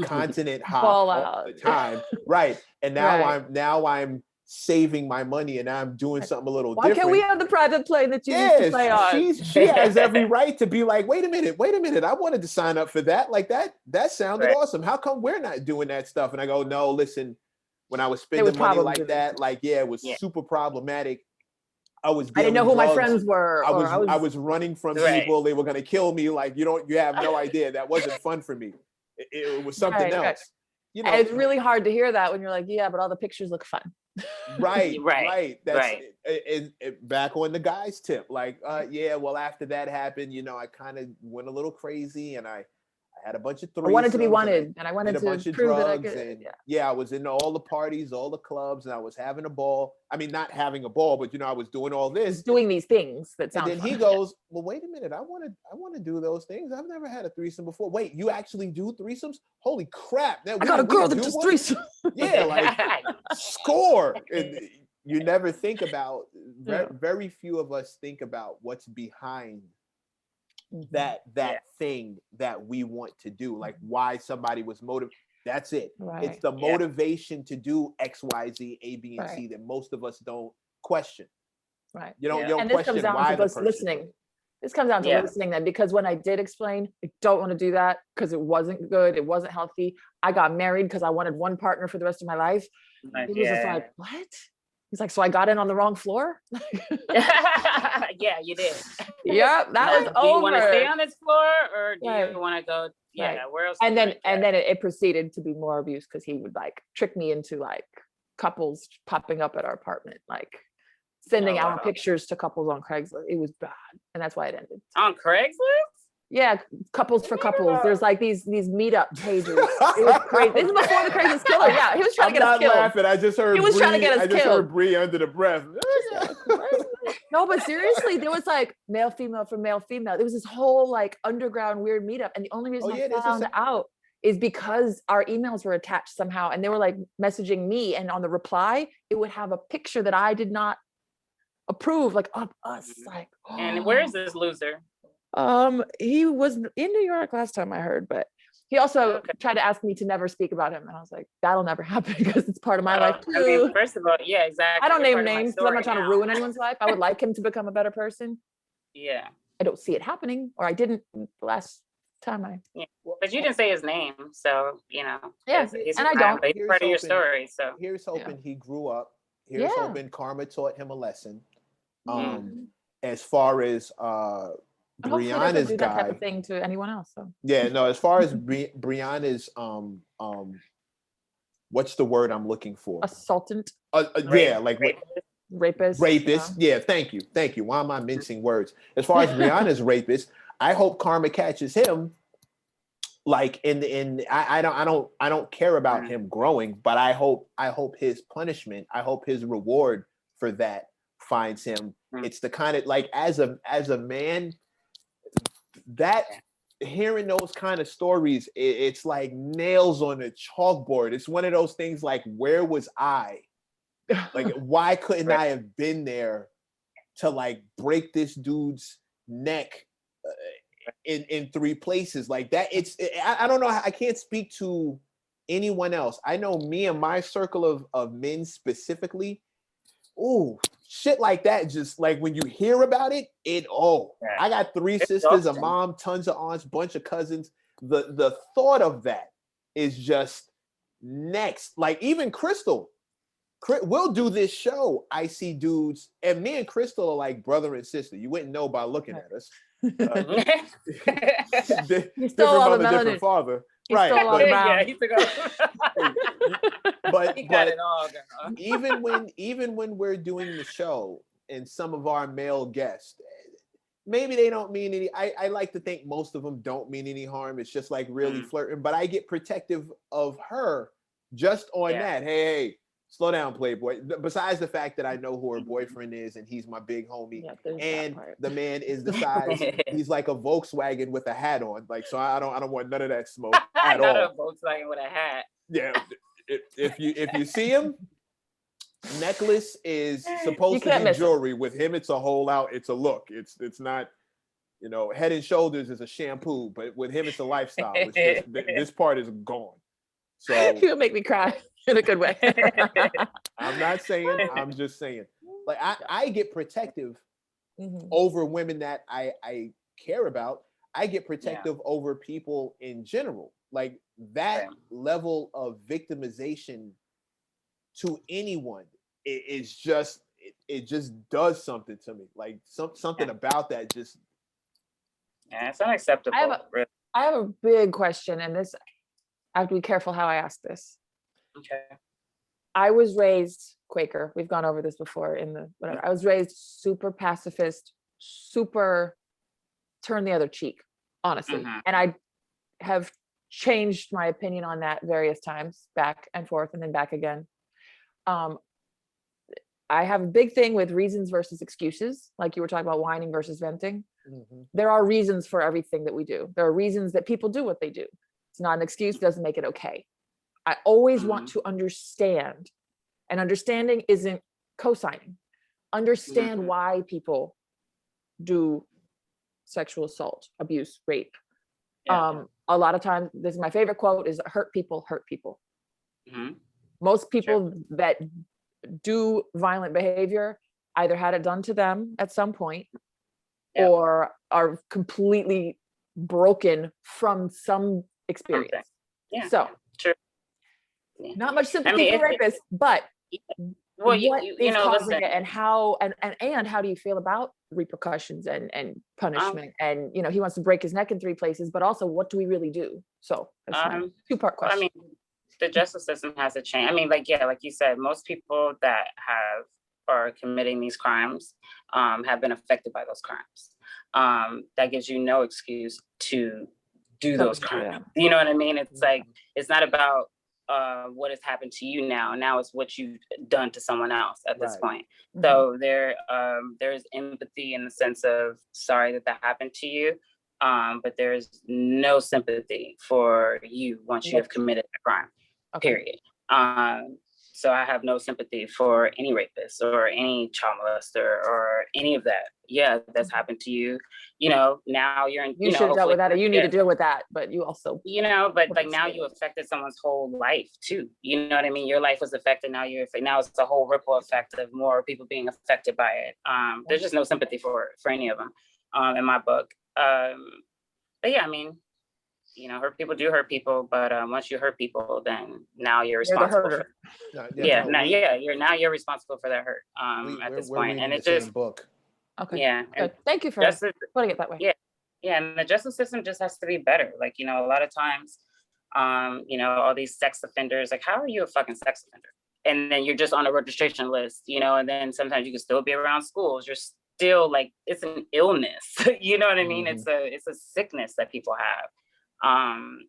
continent hop all the time, right? And now I'm saving my money and I'm doing something a little different. Why can't we have the private plane that you used to play on? She has every right to be like, wait a minute, I wanted to sign up for that. Like that sounded awesome. How come we're not doing that stuff? And I go, no, listen, when I was spending money like that, like, it was super problematic. I didn't know who my friends were. I was running from people. They were going to kill me. Like, you have no idea. That wasn't fun for me. It was something else. Right. You know, and it's really hard to hear that when you're like, yeah, but all the pictures look fun. Right. That's back on the guy's tip. Like, yeah, well, after that happened, I kind of went a little crazy and I had a bunch of threesomes. I wanted to be wanted, and I wanted to prove that I could. And, I was in all the parties, all the clubs, and I was having a ball. I mean, not having a ball, but I was doing all this, doing these things that sound. And then he goes, "Well, wait a minute, I want to do those things. I've never had a threesome before. Wait, you actually do threesomes? Holy crap! I got a girl that does threesome. Yeah, like score." And you never think about. Very few of us think about what's behind that thing that we want to do, like why somebody was motivated. That's it. Right. It's the motivation to do X, Y, Z, A, B, and C that most of us don't question. Right. You don't question why the person. Listening. This comes down to listening then, because when I did explain, I don't want to do that because it wasn't good, it wasn't healthy. I got married because I wanted one partner for the rest of my life. He was just like, what? He's like, so I got in on the wrong floor? Yeah, you did. Yep, that was over. Do you want to stay on this floor or do you want to go? Yeah, where else? And then it proceeded to be more abuse because he would like trick me into like couples popping up at our apartment, like sending out pictures to couples on Craigslist. It was bad, and that's why it ended. On Craigslist? Yeah, couples for couples. There's like these meetup pages. It was great. This is before the Craigslist killer. Yeah, he was trying to get us killed. I'm not laughing. I just heard. He was trying to get us killed. I just heard Bree under the breath. No, but seriously, there was like male female for male female. There was this whole like underground weird meetup, and the only reason I found out is because our emails were attached somehow, and they were like messaging me, and on the reply, it would have a picture that I did not approve, like of us. Like, and where is this loser? He was in New York last time I heard, but he also tried to ask me to never speak about him, and I was like, that'll never happen because it's part of my life too. I mean, first of all, yeah, exactly. I don't name names because I'm not trying to ruin anyone's life. I would like him to become a better person. Yeah. I don't see it happening, or I didn't the last time but you didn't say his name, so Yeah, he's and I don't. He's part of your story. So here's hoping he grew up. Here's hoping karma taught him a lesson. As far as Brianna's do guy, that type of thing to anyone else. So as far as Brianna's what's the word I'm looking for? Assaultant. Rapist. Yeah, thank you. Why am I mincing words? As far as Brianna's rapist, I hope karma catches him. Like I don't care about him growing, but I hope his punishment, I hope his reward for that finds him. It's the kind of like as a man, that hearing those kind of stories, it's like nails on a chalkboard. It's one of those things like, where was I? Like, why couldn't I have been there to like break this dude's neck in 3 places like that? I don't know. I can't speak to anyone else. I know me and my circle of men specifically. Ooh, shit like that. Just like when you hear about it, I got 3 sisters, a mom, tons of aunts, bunch of cousins. The thought of that is just next. Like even Crystal, we'll do this show. I see dudes, and me and Crystal are like brother and sister. You wouldn't know by looking at us. Different mother, different father. Right. But he got it all. Even when we're doing the show and some of our male guests, maybe they don't mean any. I like to think most of them don't mean any harm. It's just like really flirting. But I get protective of her just on Yeah. that, hey, slow down, Playboy. Besides the fact that I know who her boyfriend is and he's my big homie, and the man is the size, he's like a Volkswagen with a hat on. Like, so I don't want none of that smoke at Not all. a Volkswagen with a hat. Yeah, if you see him, necklace is supposed to be jewelry. With him, it's a whole out. It's a look. It's not. You know, Head and Shoulders is a shampoo, but with him, it's a lifestyle. It's just this part is gone. So you'll make me cry in a good way. I'm not saying. I'm just saying. Like I get protective over women that I care about. I get protective over people in general. Like that level of victimization to anyone is just it just does something to me. Like something about that just. Yeah, it's unacceptable. I have a big question, and this I have to be careful how I ask this. Okay. I was raised Quaker. We've gone over this before in the whatever. I was raised super pacifist, super turn the other cheek, honestly. And I have changed my opinion on that various times, back and forth and then back again. I have a big thing with reasons versus excuses, like you were talking about whining versus venting. There are reasons for everything that we do. There are reasons that people do what they do. It's not an excuse, doesn't make it okay. I always want to understand, and understanding isn't co-signing. Understand why people do sexual assault, abuse, rape. A lot of times, this is my favorite quote, is hurt people hurt people. Most people that do violent behavior either had it done to them at some point or are completely broken from some experience. So not much sympathy for rapists, but what is causing it, and how and how do you feel about repercussions and punishment? And you know, he wants to break his neck in 3 places, but also what do we really do? So that's my 2-part question. I mean, the justice system has to change. I mean, like you said, most people that are committing these crimes have been affected by those crimes. That gives you no excuse to do those crimes. You know what I mean? It's like, it's not about what has happened to you now. Now it's what you've done to someone else at this point. So there's empathy in the sense of sorry that happened to you. But there's no sympathy for you once you have committed a crime, period. So I have no sympathy for any rapist or any child molester or any of that. Yeah, that's happened to you. You know, now you're in, you should have dealt with that, or you need to deal with that, but you also, you know, but like now you affected someone's whole life too. You know what I mean? Your life was affected. Now now it's a whole ripple effect of more people being affected by it. There's just no sympathy for any of them in my book. But yeah, I mean, you know, hurt people do hurt people, but once you hurt people, then now you're responsible. You're responsible for that hurt at this point, and it's just book. Okay. Yeah. Good. Thank you for putting it that way. Yeah. Yeah, and the justice system just has to be better. Like, you know, a lot of times, you know, all these sex offenders, like, how are you a fucking sex offender? And then you're just on a registration list, you know, and then sometimes you can still be around schools. You're still like, it's an illness. You know what I mean? It's a sickness that people have.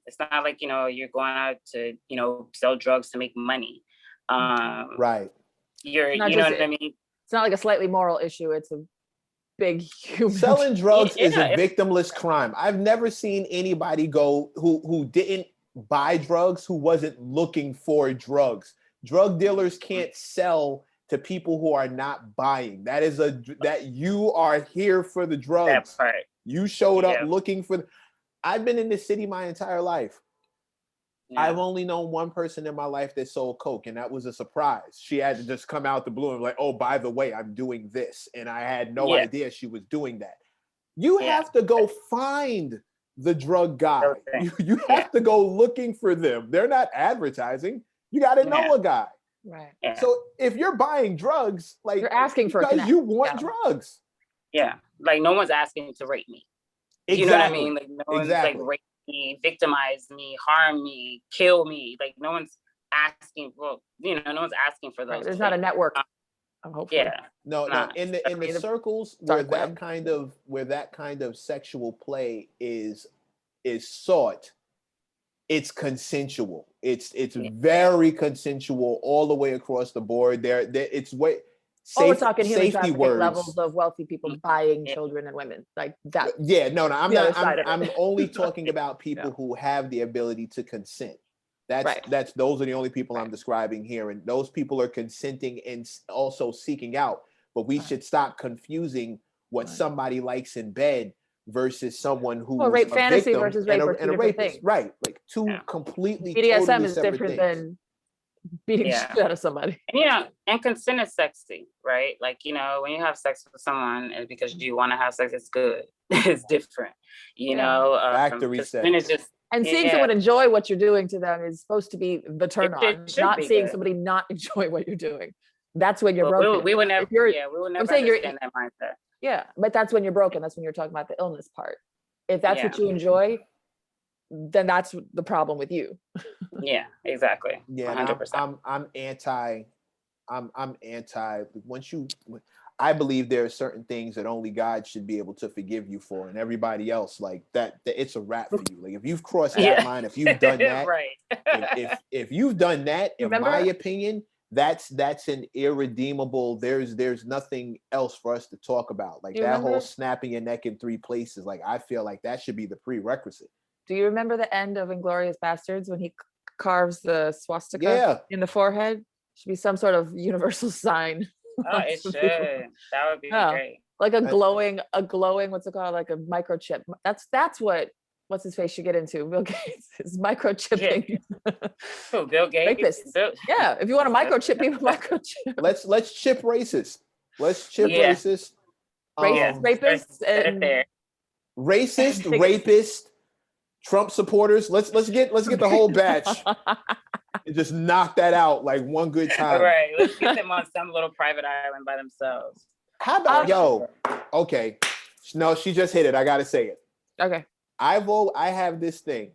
It's not like, you know, you're going out to, you know, sell drugs to make money. Right. You know what I mean? It's not like a slightly moral issue. It's a big human. Selling drugs is a victimless crime. I've never seen anybody go who didn't buy drugs, who wasn't looking for drugs. Drug dealers can't sell to people who are not buying. That is that you are here for the drugs. That part. You showed up looking for. I've been in this city my entire life. Yeah. I've only known one person in my life that sold coke, and that was a surprise. She had to just come out the blue and like, oh, by the way, I'm doing this. And I had no idea she was doing that. You have to go find the drug guy. Okay. You have to go looking for them. They're not advertising. You got to know a guy. Right. Yeah. So if you're buying drugs, like you're asking for because you want drugs. Yeah. Like no one's asking to rape me. Exactly. You know what I mean? Like no one's like rape me, victimize me, harm me, kill me. Like no one's asking. Well, you know, no one's asking for those. Right. There's not a network. I'm hopeful. Yeah. No. In the circles where that kind of sexual play is sought, it's consensual. It's very consensual all the way across the board. It's what we're talking human safety trafficking words. levels of wealthy people buying children and women like that. Yeah, no, I'm not. I'm only talking about people who have the ability to consent. Those are the only people I'm describing here, and those people are consenting and also seeking out. But we should stop confusing what somebody likes in bed versus someone who is rape a fantasy victim versus rape and a rapist. things. Right, like two completely BDSM totally is separate different things. than beating shit out of somebody. And consent is sexy, right? Like, when you have sex with someone and because you want to have sex, it's good. It's different, Factory sex. And seeing someone enjoy what you're doing to them is supposed to be the turn on, not seeing somebody not enjoy what you're doing. That's when you're broken. We would never, we would never understand that mindset. Yeah, but that's when you're broken. That's when you're talking about the illness part. If that's what you enjoy, then that's the problem with you. Yeah, exactly. Yeah, 100%. I'm anti. I believe there are certain things that only God should be able to forgive you for, and everybody else like that it's a wrap for you. Like if you've crossed that line, if you've done that, right? if you've done that, in my opinion, that's an irredeemable. There's nothing else for us to talk about. Like that whole snapping your neck in 3 places. Like I feel like that should be the prerequisite. Do you remember the end of Inglourious Bastards when he carves the swastika in the forehead? Should be some sort of universal sign. Oh, it should. That would be great. Like a glowing, what's it called? Like a microchip. That's what's his face should get into. Bill Gates is microchipping. Oh, Bill Gates. Yeah, if you want to microchip people, microchip. Let's chip racists. Let's chip racists. Rapists and racist, rapist, Trump supporters. Let's get the whole batch and just knock that out like one good time. Right. Let's get them on some little private island by themselves. How about okay. No, she just hit it. I gotta say it. Okay. I have this thing.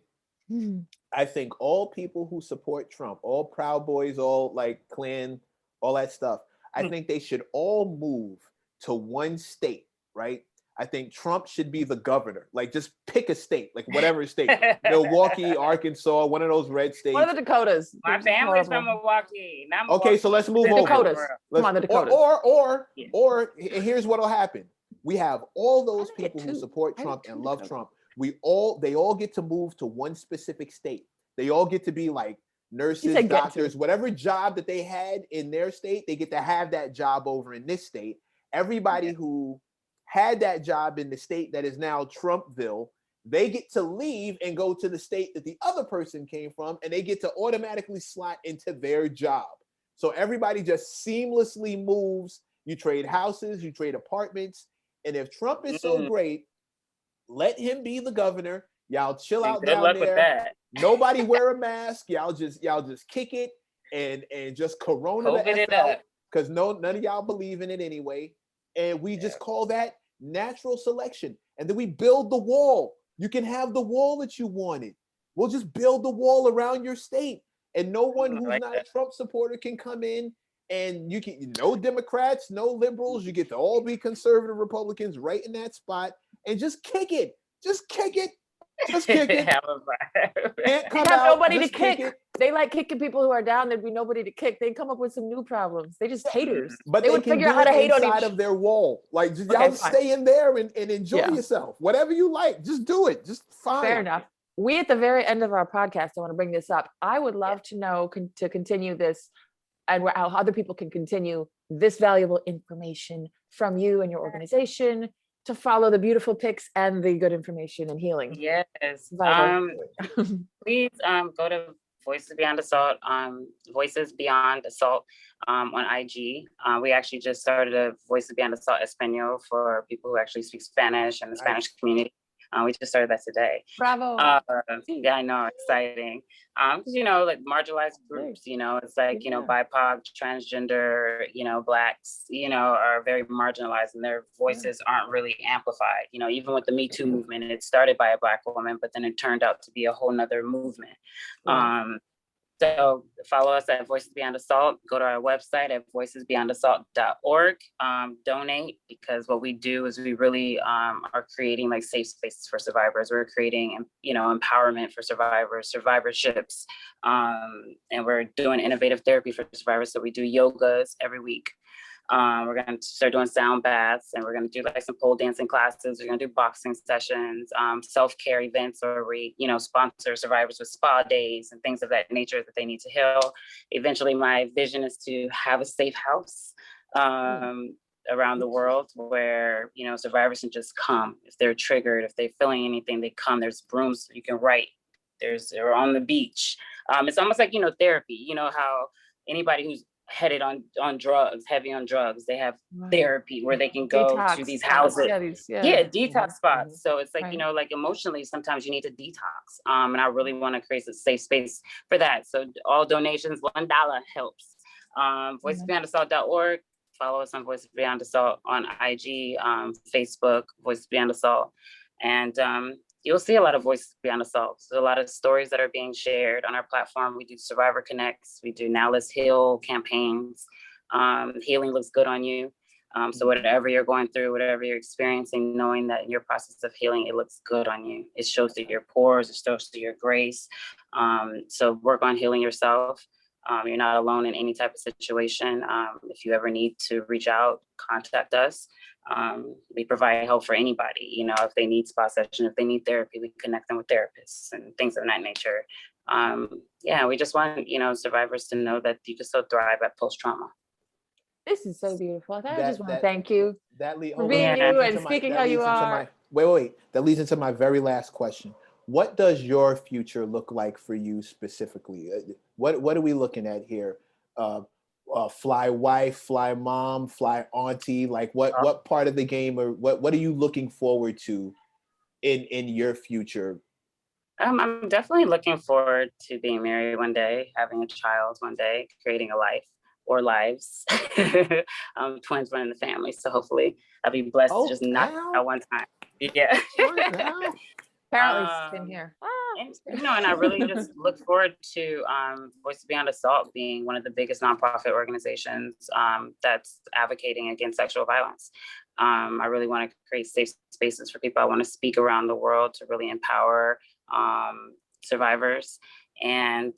I think all people who support Trump, all Proud Boys, all like Klan, all that stuff, I think they should all move to one state, right? I think Trump should be the governor. Like, just pick a state, like whatever state. Milwaukee, Arkansas, one of those red states. One of the Dakotas. My family's from Milwaukee. Okay, so let's move over. Dakotas. Come on, the Dakotas. Or here's what'll happen. We have all those people who support Trump and love Trump. They all get to move to one specific state. They all get to be like nurses, doctors, whatever job that they had in their state, they get to have that job over in this state. Everybody who had that job in the state that is now Trumpville, they get to leave and go to the state that the other person came from, and they get to automatically slot into their job. So everybody just seamlessly moves. You trade houses, you trade apartments. And if Trump is so great, let him be the governor. Y'all chill out down there. With that. Nobody wear a mask. Y'all just kick it and just corona the F out, because none of y'all believe in it anyway. And we just call that natural selection. And then we build the wall. You can have the wall that you wanted. We'll just build the wall around your state. And no one who's not a Trump supporter can come in. And you can, no Democrats, no liberals. You get to all be conservative Republicans right in that spot. And just kick it. Just kick it. Just kick it. Can't come out. Nobody to kick. They like kicking people who are down. There'd be nobody to kick. They'd come up with some new problems. They just haters. But they would figure out how to hate on each of their wall. Like, just, y'all stay in there and enjoy yourself. Whatever you like, just do it. Just fine. Fair enough. We at the very end of our podcast, I want to bring this up. I would love to know to continue this, and how other people can continue this valuable information from you and your organization, to follow the beautiful pics and the good information and healing. Yes. Please go to Voices Beyond Assault, Voices Beyond Assault on IG. We actually just started a Voices Beyond Assault Espanol for people who actually speak Spanish and the Spanish community. We just started that today. Bravo. Yeah, I know, exciting. Because, like marginalized groups, it's like, BIPOC, transgender, Blacks, are very marginalized, and their voices aren't really amplified. Even with the Me Too movement, it started by a Black woman, but then it turned out to be a whole nother movement. So follow us at Voices Beyond Assault. Go to our website at voicesbeyondassault.org. Donate, because what we do is we really are creating like safe spaces for survivors. We're creating, empowerment for survivors, survivorships, and we're doing innovative therapy for survivors. So we do yogas every week. We're going to start doing sound baths, and we're going to do like some pole dancing classes. We're going to do boxing sessions, self-care events where we, sponsor survivors with spa days and things of that nature that they need to heal. Eventually, my vision is to have a safe house around the world where, survivors can just come. If they're triggered, if they're feeling anything, they come. There's rooms you can write. They're on the beach. It's almost like, therapy, how anybody who's heavy on drugs, they have therapy where they can go detox to these houses. Detox spots. So it's like, right. Like emotionally, sometimes you need to detox. And I really want to create a safe space for that. So all donations, $1 helps. VoicesBeyondAssault.org. Follow us on Voices Beyond Assault on IG, Facebook, Voices Beyond Assault. And you'll see a lot of Voices Beyond Assault. So a lot of stories that are being shared on our platform. We do Survivor Connects. We do Now Let's Heal campaigns. Healing looks good on you. So whatever you're going through, whatever you're experiencing, knowing that in your process of healing, it looks good on you. It shows through your pores, it shows through your grace. So work on healing yourself. You're not alone in any type of situation. If you ever need to reach out, contact us. We provide help for anybody, if they need spa session, if they need therapy, we connect them with therapists and things of that nature. We just want, survivors to know that you can still thrive at post-trauma. This is so beautiful. I just want to thank you for being you and speaking how you are. Wait. That leads into my very last question. What does your future look like for you specifically? What are we looking at here? Fly wife, fly mom, fly auntie? Like what part of the game, or what are you looking forward to in your future? I'm definitely looking forward to being married one day, having a child one day, creating a life or lives. Twins run in the family, so hopefully I'll be blessed to just knock out one time. Yeah. Apparently, same here. And I really just look forward to Voices Beyond Assault being one of the biggest nonprofit organizations that's advocating against sexual violence. I really want to create safe spaces for people. I want to speak around the world to really empower survivors, and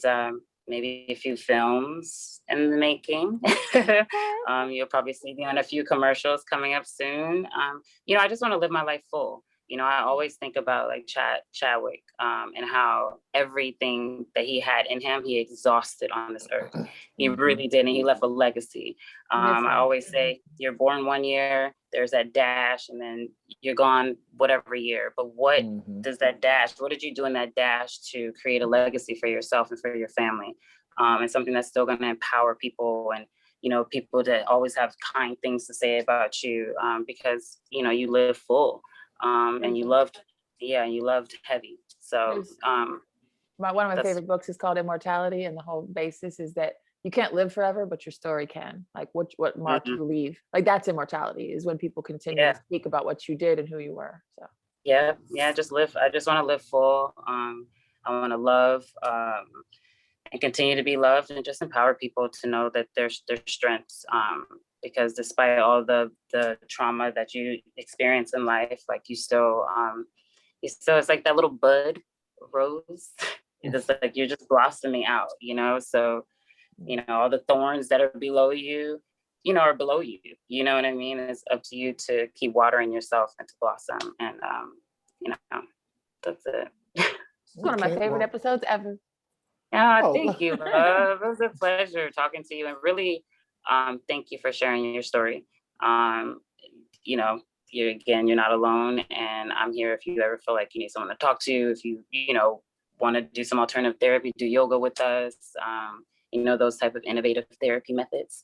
maybe a few films in the making. You'll probably see me on a few commercials coming up soon. I just want to live my life full. I always think about like Chadwick and how everything that he had in him, he exhausted on this earth. He really did, and he left a legacy. I always say, you're born one year, there's that dash, and then you're gone whatever year. But what does that dash, what did you do in that dash to create a legacy for yourself and for your family? And something that's still going to empower people, and people that always have kind things to say about you, because you live full. And you loved heavy. So one of my favorite books is called Immortality, and the whole basis is that you can't live forever, but your story can. Like what mark you leave. Like that's immortality, is when people continue to speak about what you did and who you were. So just live. I just want to live full. I want to love and continue to be loved, and just empower people to know that there's strengths. Because despite all the trauma that you experience in life, like you still it's like that little bud rose. It's like you're just blossoming out, so all the thorns that are below you, are below you, you know what I mean? It's up to you to keep watering yourself and to blossom, and that's it. It's one of my favorite episodes ever. Thank you, love. It was a pleasure talking to you, and really thank you for sharing your story. You're not alone, and I'm here if you ever feel like you need someone to talk to, if you want to do some alternative therapy, do yoga with us, those type of innovative therapy methods,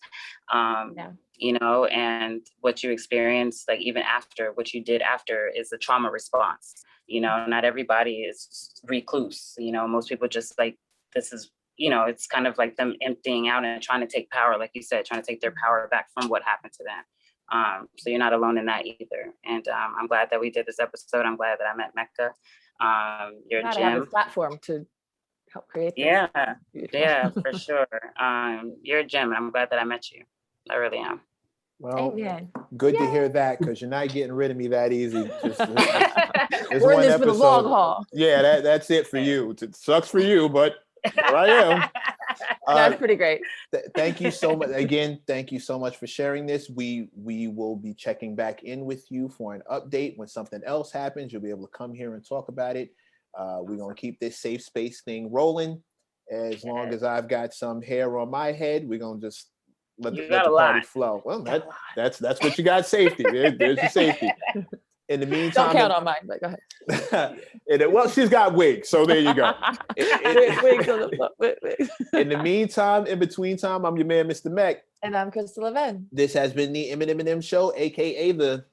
and what you experience, like even after what you did after, is a trauma response. Not everybody is recluse. Most people just like, this is, it's kind of like them emptying out and trying to take power, like you said, trying to take their power back from what happened to them. So you're not alone in that either. And I'm glad that we did this episode. I'm glad that I met Mecca. Your gym. I have a platform to help create this. Yeah, for sure. You're a gem. I'm glad that I met you. I really am. Well, Amen. good to hear that, because you're not getting rid of me that easy. Just We're in this for the long haul. Yeah, that's it for you. It sucks for you, but here I am. That's pretty great. Thank you so much. Again, thank you so much for sharing this. We will be checking back in with you for an update. When something else happens, you'll be able to come here and talk about it. We're going to keep this safe space thing rolling. As long as I've got some hair on my head, we're going to just let the party flow. Well, that's what you got. Safety. There's your safety. In the meantime, don't count on mine, but go ahead. Well, she's got wigs, so there you go. Wigs on the floor. In the meantime, in between time, I'm your man, Mr. Mac. And I'm Crystal Levin. This has been the M+M+M show, aka the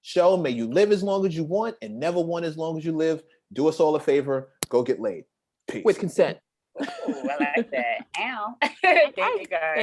show. May you live as long as you want and never want as long as you live. Do us all a favor. Go get laid. Peace. With consent. Ooh, I like that. Ow. Thank you, guys.